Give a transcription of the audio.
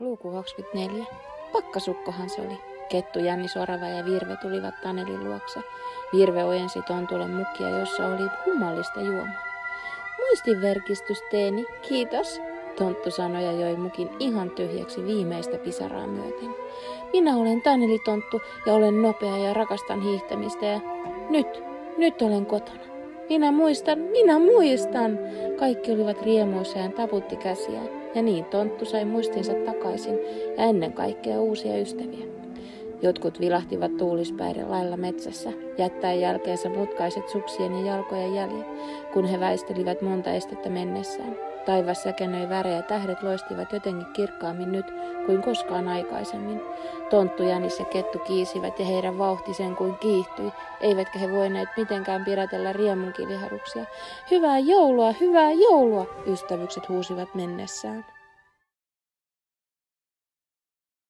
Luku 24. Pakkasukkohan se oli. Kettu, Jänni, Sorava ja Virve tulivat Tanelin luokse. Virve ojensi Tontulle mukia, jossa oli kummallista juomaa. Muistinverkistys, teeni, kiitos, Tonttu sanoi ja joi mukin ihan tyhjäksi viimeistä pisaraa myöten. Minä olen Taneli Tonttu ja olen nopea ja rakastan hiihtämistä ja nyt olen kotona. Minä muistan. Kaikki olivat riemuissa ja taputti käsiään. Ja niin Tonttu sai muistinsa takaisin ja ennen kaikkea uusia ystäviä. Jotkut vilahtivat tuulispäiden lailla metsässä, jättäen jälkeensä mutkaiset suksien ja jalkojen jäljet, kun he väistelivät monta estettä mennessään. Taivas säkenöi värejä, tähdet loistivat jotenkin kirkkaammin nyt kuin koskaan aikaisemmin. Tonttu, Jänis ja Kettu kiisivät ja heidän vauhti sen kuin kiihtyi, eivätkä he voineet mitenkään pidätellä riemunkiliharuksia. Hyvää joulua, ystävykset huusivat mennessään.